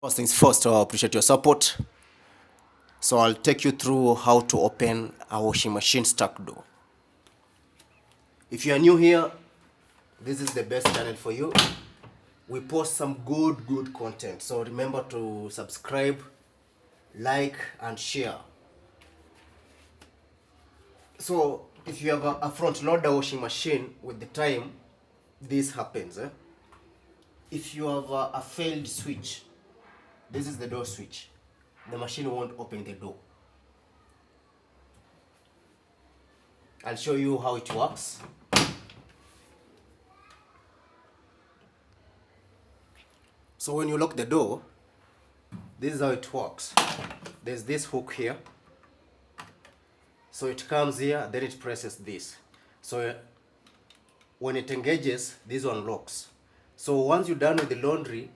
First things first, I appreciate your support. So I'll take you through how to open a washing machine stack door. If you are new here, this is the best channel for you. We post some good content. So remember to subscribe, like, and share. So if you have a front loader washing machine, with the time, this happens. If you have a failed switch, this is the door switch. The machine won't open the door. I'll show you how it works. So when you lock the door, this is how it works. There's this hook here. So it comes here, then it presses this. So when it engages, this one locks. So once you're done with the laundry,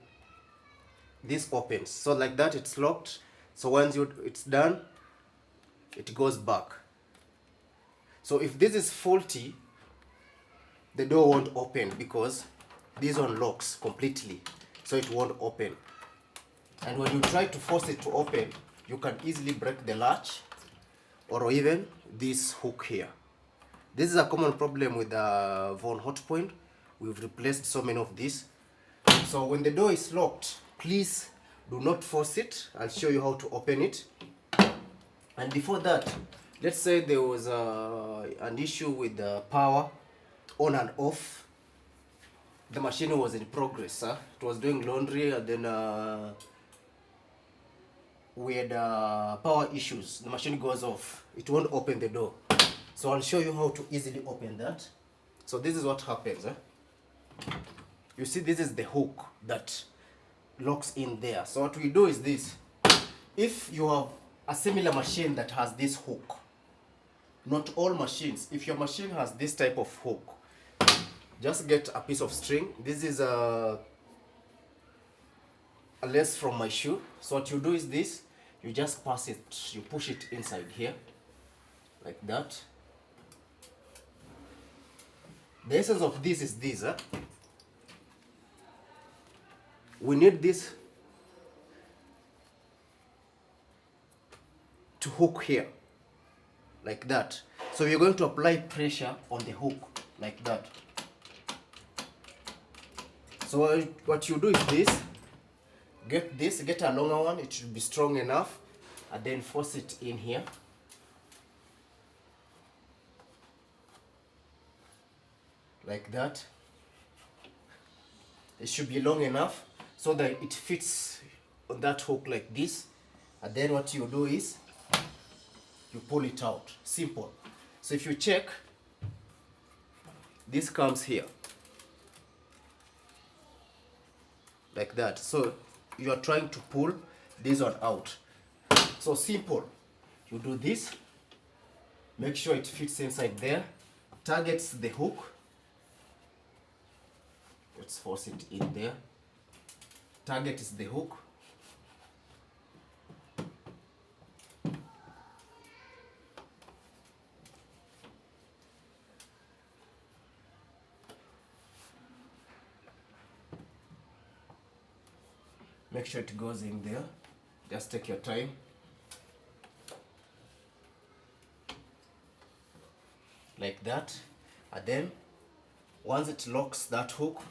this opens. So like that, it's locked. So once it's done, it goes back. So if this is faulty, the door won't open because this one locks completely. So it won't open. And when you try to force it to open, you can easily break the latch or even this hook here. This is a common problem with the Von Hotpoint. We've replaced so many of these. So when the door is locked, please do not force it. I'll show you how to open it. And before that, let's say there was an issue with the power on and off. The machine was in progress. It was doing laundry, and then we had power issues. The machine goes off. It won't open the door. So I'll show you how to easily open that. So this is what happens. You see, this is the hook that locks in there. So what we do is this. If you have a similar machine that has this hook, not all machines, if your machine has this type of hook, just get a piece of string. This is a lace from my shoe. So what you do is this. You just pass it, you push it inside here, like that. The essence of this is this. We need this to hook here, like that. So you're going to apply pressure on the hook, like that. So what you do is this, get a longer one, it should be strong enough, and then force it in here. Like that. It should be long enough so that it fits on that hook like this. And then what you do is you pull it out. Simple. So if you check, this comes here. Like that. So you are trying to pull this one out. So simple. You do this. Make sure it fits inside there. Targets the hook. Let's force it in there. Target is the hook. Make sure it goes in there. Just take your time. Like that. And then once it locks that hook,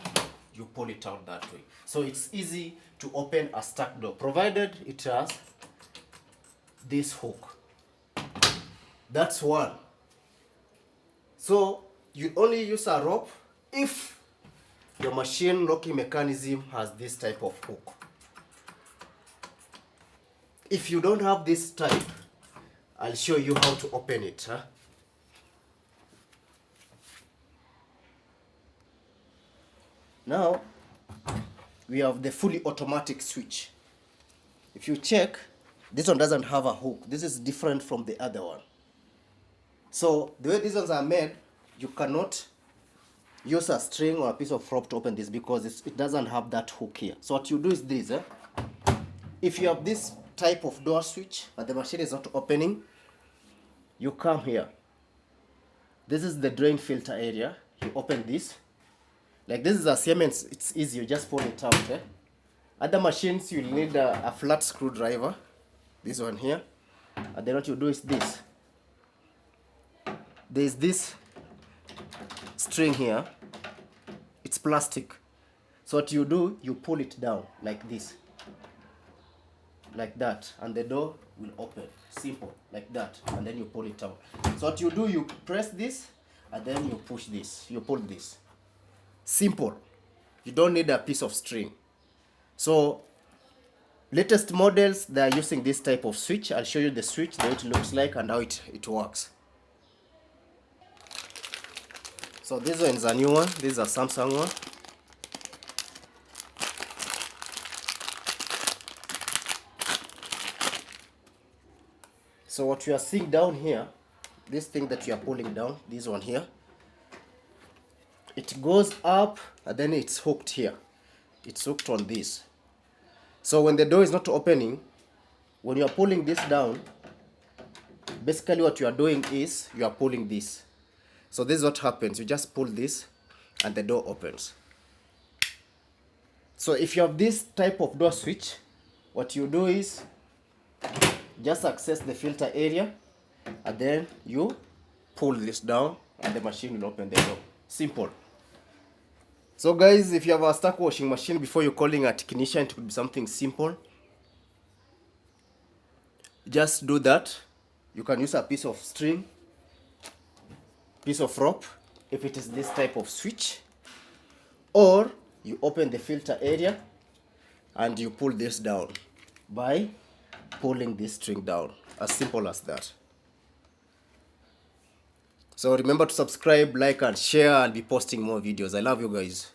you pull it out that way. So it's easy to open a stack door, provided it has this hook. That's one. So you only use a rope if your machine locking mechanism has this type of hook. If you don't have this type, I'll show you how to open it. Now, we have the fully automatic switch. If you check, this one doesn't have a hook. This is different from the other one. So, the way these ones are made, you cannot use a string or a piece of rope to open this because it doesn't have that hook here. So what you do is this. If you have this type of door switch but the machine is not opening, you come here. This is the drain filter area. You open this. Like this is a Siemens, it's easy, you just pull it out. Other machines you'll need a flat screwdriver, this one here, and then what you do is this. There's this string here, it's plastic. So what you do, you pull it down like this, like that, and the door will open. Simple, like that, and then you pull it out. So what you do, you press this, and then you push this, you pull this. Simple. You don't need a piece of string. So latest models, they are using this type of switch. I'll show you the switch, the way it looks like, and how it works. So this one is a new one. This is a Samsung one. So what you are seeing down here, this thing that you are pulling down, this one here, it goes up and then it's hooked here. It's hooked on this. So when the door is not opening, when you are pulling this down, basically what you are doing is you are pulling this. So this is what happens. You just pull this and the door opens. So if you have this type of door switch, what you do is just access the filter area and then you pull this down and the machine will open the door. Simple. So guys, if you have a stuck washing machine, before you're calling a technician, it could be something simple. Just do that. You can use a piece of string, piece of rope, if it is this type of switch, or you open the filter area and you pull this down by pulling this string down. As simple as that. So remember to subscribe, like and share. I'll be posting more videos. I love you guys.